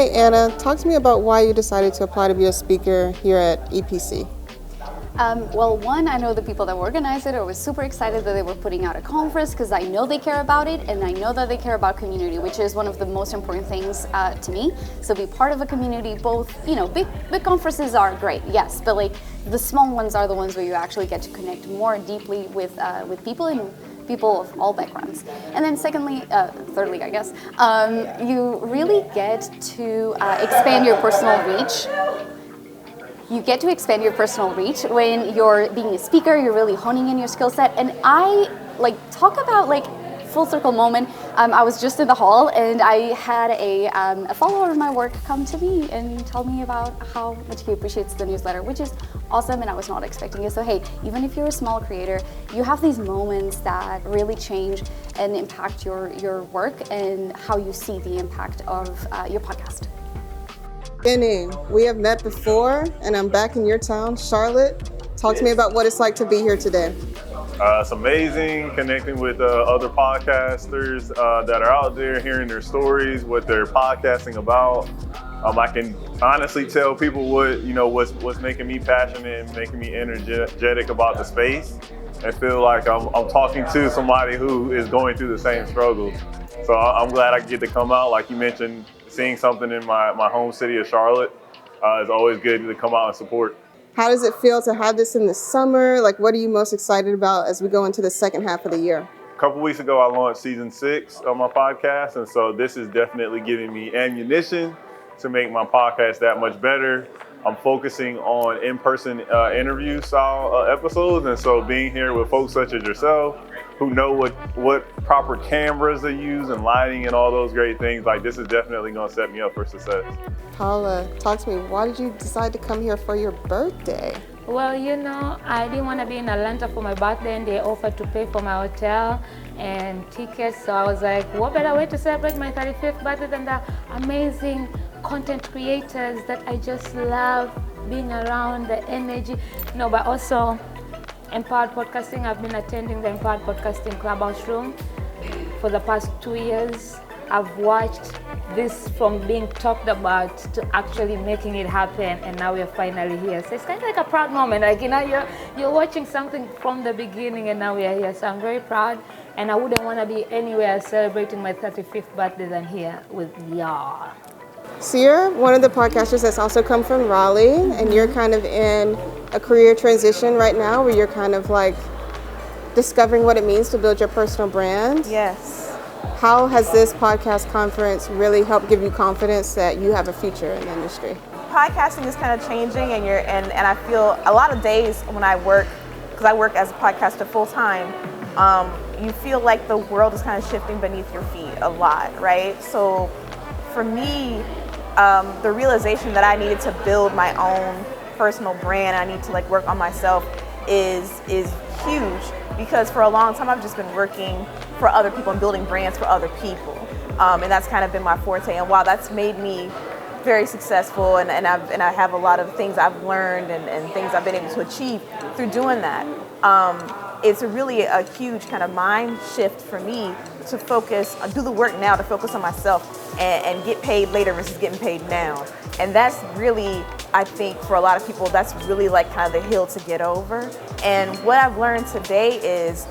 Hey Anna, talk to me about why you decided to apply to be a speaker here at EPC. Well, one, I know the people that organized it. I was super excited that they were putting out a conference because I know they care about it, and I know that they care about community, which is one of the most important things to me. So be part of a community, both, big conferences are great, yes, but like the small ones are the ones where you actually get to connect more deeply with people and people of all backgrounds. And then thirdly, I guess, you really get to expand your personal reach. You get to expand your personal reach when you're being a speaker. You're really honing in your skill set. And I talk about full circle moment. I was just in the hall and I had a follower of my work come to me and tell me about how much he appreciates the newsletter, which is awesome, and I was not expecting it. So hey, even if you're a small creator, you have these moments that really change and impact your work and how you see the impact of your podcast. Benny, we have met before, and I'm back in your town, Charlotte. Talk to me about what it's like to be here today. It's amazing connecting with other podcasters that are out there, hearing their stories, what they're podcasting about. I can honestly tell people what's making me passionate and making me energetic about the space, and feel like I'm talking to somebody who is going through the same struggles. So I'm glad I get to come out, like you mentioned. Seeing something in my home city of Charlotte is always good to come out and support. How does it feel to have this in the summer? What are you most excited about as we go into the second half of the year? A couple weeks ago, I launched season 6 of my podcast, and so this is definitely giving me ammunition to make my podcast that much better. I'm focusing on in-person interview style episodes, and so being here with folks such as yourself, who know what proper cameras they use and lighting and all those great things, this is definitely going to set me up for success. Paula, talk to me. Why did you decide to come here for your birthday? Well, I didn't want to be in Atlanta for my birthday, and they offered to pay for my hotel and tickets. So I was like, what better way to celebrate my 35th birthday than the amazing content creators that I just love being around, the energy, but also Empowered Podcasting. I've been attending the Empowered Podcasting Clubhouse room for the past 2 years. I've watched this from being talked about to actually making it happen, and now we're finally here. So it's kind of like a proud moment. You're watching something from the beginning, and now we are here. So I'm very proud, and I wouldn't want to be anywhere celebrating my 35th birthday than here with y'all. So you're one of the podcasters that's also come from Raleigh, and you're kind of in a career transition right now where you're kind of discovering what it means to build your personal brand. Yes. How has this podcast conference really helped give you confidence that you have a future in the industry? Podcasting is kind of changing, and I feel a lot of days when I work, because I work as a podcaster full time, you feel like the world is kind of shifting beneath your feet a lot, right? So for me, the realization that I needed to build my own personal brand, I need to work on myself is huge, because for a long time I've just been working for other people and building brands for other people, and that's kind of been my forte. And while that's made me very successful, and I have a lot of things I've learned and things I've been able to achieve through doing that, it's really a huge kind of mind shift for me to focus, do the work now to focus on myself and get paid later versus getting paid now. And that's really, I think for a lot of people, that's really kind of the hill to get over. And what I've learned today is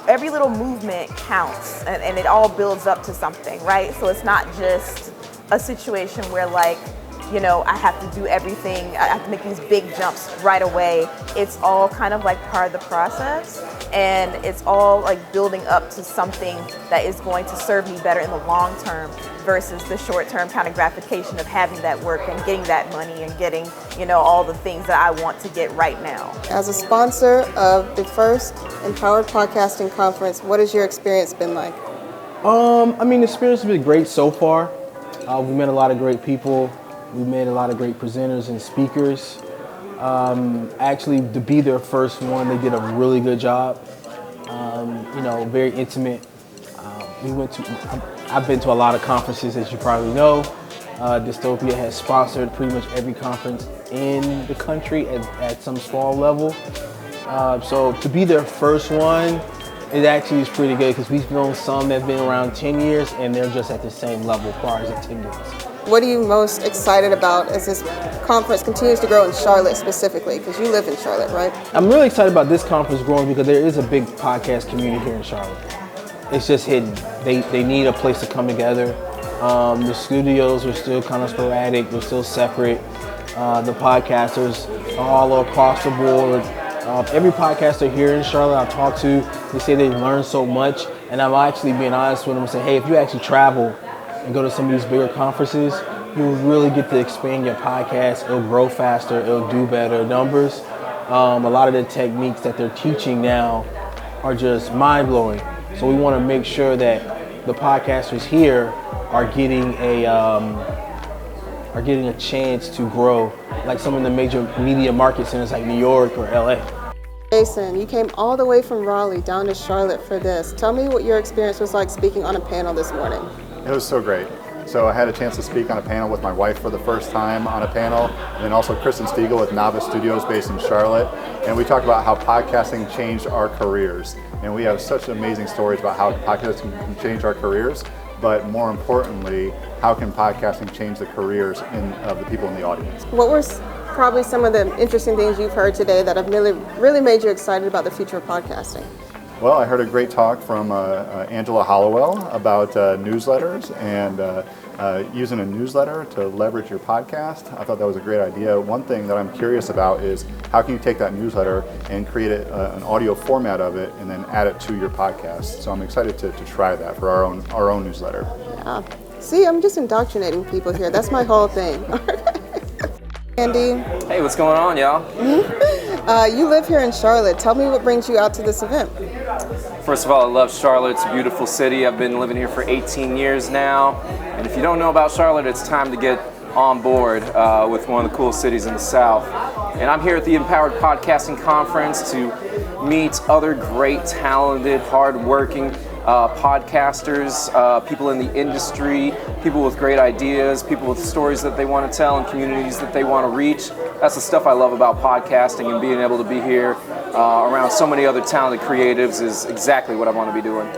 every little movement counts, and it all builds up to something, right? So it's not just a situation where I have to do everything, I have to make these big jumps right away. It's all kind of part of the process, and it's all building up to something that is going to serve me better in the long term versus the short term kind of gratification of having that work and getting that money and getting, all the things that I want to get right now. As a sponsor of the first Empowered Podcasting Conference, what has your experience been like? The experience has been great so far. We met a lot of great people. We met a lot of great presenters and speakers. Actually, to be their first one, they did a really good job. Very intimate. I've been to a lot of conferences, as you probably know. Dystopia has sponsored pretty much every conference in the country at some small level. So to be their first one, It actually is pretty good because we've known some that have been around 10 years and they're just at the same level as far as attendance. What are you most excited about as this conference continues to grow in Charlotte specifically? Because you live in Charlotte, right? I'm really excited about this conference growing because there is a big podcast community here in Charlotte. It's just hidden. They need a place to come together. The studios are still kind of sporadic. They're still separate. The podcasters are all across the board. Every podcaster here in Charlotte I've talked to, they say they've learned so much. And I'm actually being honest with them and say, hey, if you actually travel and go to some of these bigger conferences, you'll really get to expand your podcast. It'll grow faster. It'll do better numbers. A lot of the techniques that they're teaching now are just mind-blowing. So we want to make sure that the podcasters here are getting a chance to grow, like some of the major media market centers like New York or LA. Jason, you came all the way from Raleigh down to Charlotte for this. Tell me what your experience was like speaking on a panel this morning. It was so great. So I had a chance to speak on a panel with my wife for the first time on a panel, and then also Kristen Stiegel with Novice Studios based in Charlotte. And we talked about how podcasting changed our careers. And we have such amazing stories about how podcasting can change our careers, but more importantly, how can podcasting change the careers of the people in the audience? What were probably some of the interesting things you've heard today that have really made you excited about the future of podcasting? Well, I heard a great talk from Angela Hollowell about newsletters and using a newsletter to leverage your podcast. I thought that was a great idea. One thing that I'm curious about is how can you take that newsletter and create an audio format of it and then add it to your podcast. So I'm excited to try that for our own newsletter. Yeah. See, I'm just indoctrinating people here. That's my whole thing. Andy. Hey, what's going on, y'all? You live here in Charlotte. Tell me what brings you out to this event. First of all, I love Charlotte. It's a beautiful city. I've been living here for 18 years now. And if you don't know about Charlotte, it's time to get on board with one of the coolest cities in the South. And I'm here at the Empowered Podcasting Conference to meet other great, talented, hard-working podcasters, people in the industry, people with great ideas, people with stories that they want to tell and communities that they want to reach. That's the stuff I love about podcasting, and being able to be here around so many other talented creatives is exactly what I want to be doing.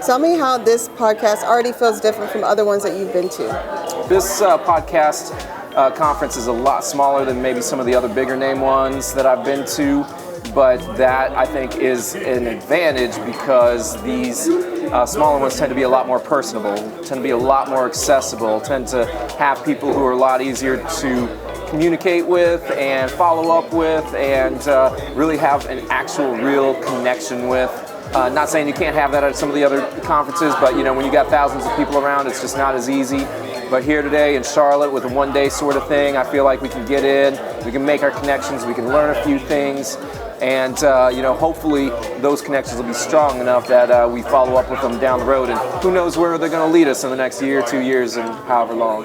Tell me how this podcast already feels different from other ones that you've been to. This podcast conference is a lot smaller than maybe some of the other bigger name ones that I've been to. But that, I think, is an advantage because these smaller ones tend to be a lot more personable, tend to be a lot more accessible, tend to have people who are a lot easier to communicate with and follow up with and really have an actual real connection with. Not saying you can't have that at some of the other conferences, but you know, when you got thousands of people around, it's just not as easy. But here today in Charlotte with a one-day sort of thing, I feel like we can get in, we can make our connections, we can learn a few things. And you know, hopefully those connections will be strong enough that we follow up with them down the road. And who knows where they're going to lead us in the next year, 2 years, and however long.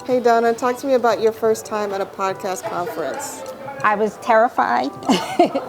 Hey Donna, talk to me about your first time at a podcast conference. I was terrified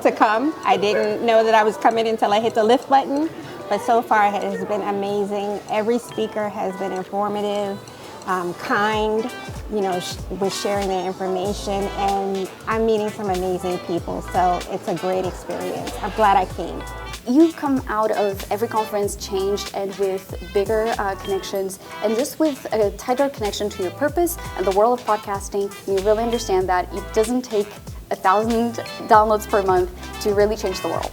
to come. I didn't know that I was coming until I hit the lift button. But so far it has been amazing. Every speaker has been informative, kind, you know, with sharing their information, and I'm meeting some amazing people, so it's a great experience. I'm glad I came. You've come out of every conference changed and with bigger connections and just with a tighter connection to your purpose and the world of podcasting. And you really understand that it doesn't take 1,000 downloads per month to really change the world.